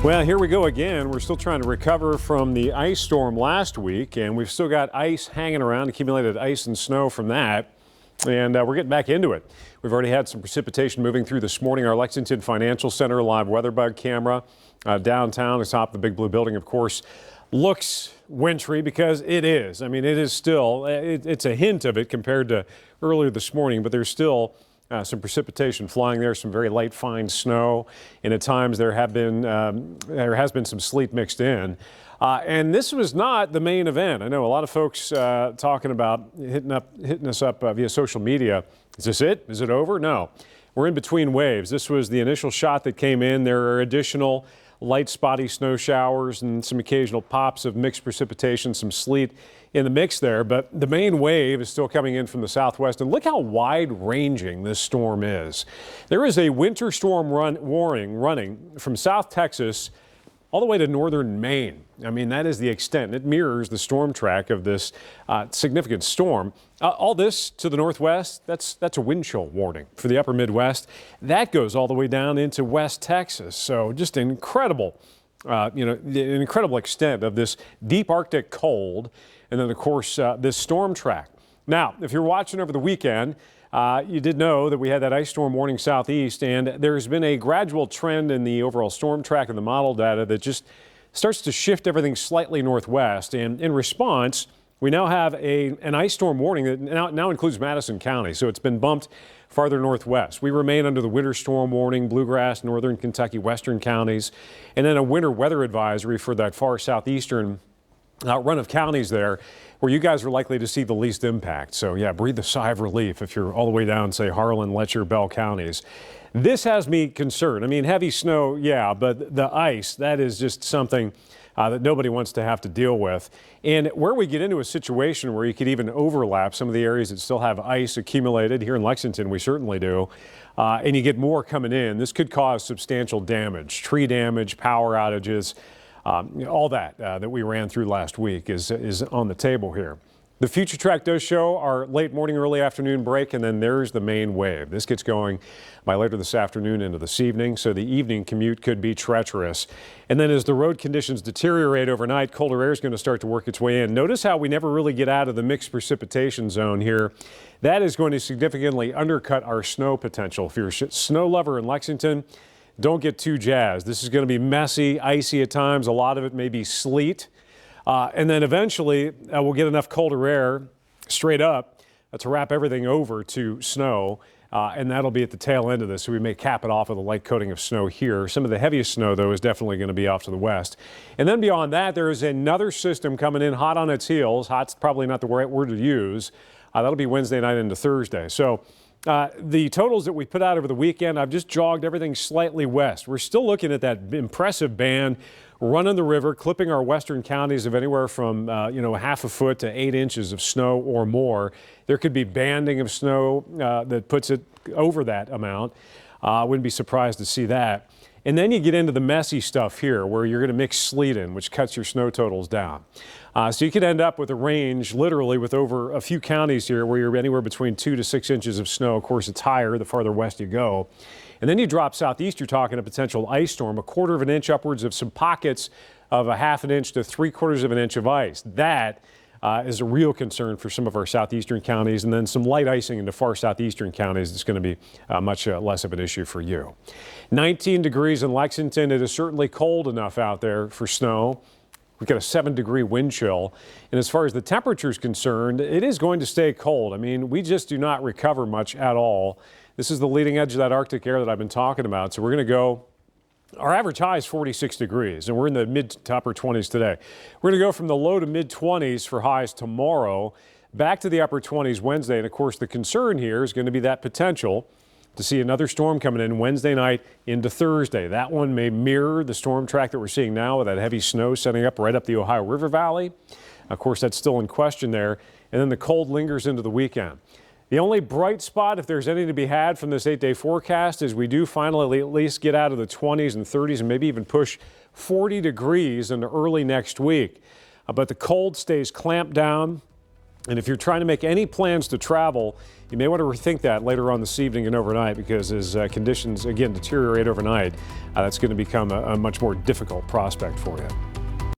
Well, here we go again. We're still trying to recover from the ice storm last week, and we've still got ice hanging around, accumulated ice and snow from that. And we're getting back into it. We've already had some precipitation moving through this morning. Our Lexington Financial Center live weather bug camera downtown atop the big blue building, of course, looks wintry because it is. I mean, it is still, it's a hint of it compared to earlier this morning, but there's still some precipitation flying there, some very light fine snow, and at times there has been some sleet mixed in. And this was not the main event. I know a lot of folks talking about hitting us up via social media. Is this it? Is it over? No. We're in between waves. This was the initial shot that came in. There are additional light spotty snow showers and some occasional pops of mixed precipitation, some sleet in the mix there, but the main wave is still coming in from the southwest, and look how wide-ranging this storm is. There is a winter storm warning running from South Texas all the way to northern Maine. I mean, that is the extent. It mirrors the storm track of this significant storm. All this to the northwest, that's a wind chill warning for the upper Midwest. That goes all the way down into West Texas. So just incredible, an incredible extent of this deep Arctic cold. And then, of course, this storm track. Now, if you're watching over the weekend, you did know that we had that ice storm warning southeast, and there's been a gradual trend in the overall storm track and the model data that just starts to shift everything slightly northwest. And in response, we now have an ice storm warning that now includes Madison County, so it's been bumped farther northwest. We remain under the winter storm warning, bluegrass, northern Kentucky, western counties, and then a winter weather advisory for that far southeastern run of counties there where you guys are likely to see the least impact. So yeah, breathe a sigh of relief if you're all the way down, say, Harlan, Letcher, Bell counties. This has me concerned. I mean, heavy snow, yeah, but the ice, that is just something that nobody wants to have to deal with. And where we get into a situation where you could even overlap some of the areas that still have ice accumulated, here in Lexington we certainly do, and you get more coming in, this could cause substantial damage, tree damage, power outages. All that we ran through last week is on the table here. The future track does show our late morning, early afternoon break, and then there's the main wave. This gets going by later this afternoon into this evening, so the evening commute could be treacherous. And then as the road conditions deteriorate overnight, colder air is going to start to work its way in. Notice how we never really get out of the mixed precipitation zone here. That is going to significantly undercut our snow potential. If you're a snow lover in Lexington, don't get too jazzed. This is going to be messy, icy at times. A lot of it may be sleet. And then eventually we'll get enough colder air straight up to wrap everything over to snow. And that'll be at the tail end of this. So we may cap it off with a light coating of snow here. Some of the heaviest snow, though, is definitely going to be off to the west. And then beyond that, there is another system coming in hot on its heels. Hot's probably not the right word to use. That'll be Wednesday night into Thursday. So the totals that we put out over the weekend, I've just jogged everything slightly west. We're still looking at that impressive band running the river, clipping our western counties of anywhere from, half a foot to 8 inches of snow or more. There could be banding of snow that puts it over that amount. Wouldn't be surprised to see that. And then you get into the messy stuff here where you're going to mix sleet in, which cuts your snow totals down. So you could end up with a range literally with over a few counties here where you're anywhere between 2 to 6 inches of snow. Of course, it's higher the farther west you go. And then you drop southeast, you're talking a potential ice storm, 1/4 of an inch upwards of some pockets of a 1/2 inch to 3/4 of an inch of ice. That is a real concern for some of our southeastern counties, and then some light icing into far southeastern counties. It's going to be much less of an issue for you. 19 degrees in Lexington. It is certainly cold enough out there for snow. We've got a 7-degree wind chill. And as far as the temperature is concerned, it is going to stay cold. I mean, we just do not recover much at all. This is the leading edge of that Arctic air that I've been talking about. So we're going to go. Our average high is 46 degrees, and we're in the mid to upper 20s today. We're going to go from the low to mid 20s for highs tomorrow, back to the upper 20s Wednesday. And of course, the concern here is going to be that potential to see another storm coming in Wednesday night into Thursday. That one may mirror the storm track that we're seeing now with that heavy snow setting up right up the Ohio River Valley. Of course, that's still in question there. And then the cold lingers into the weekend. The only bright spot, if there's any to be had from this 8-day forecast, is we do finally at least get out of the 20s and 30s and maybe even push 40 degrees into early next week. But the cold stays clamped down. And if you're trying to make any plans to travel, you may want to rethink that later on this evening and overnight, because as conditions again deteriorate overnight, that's going to become a much more difficult prospect for you.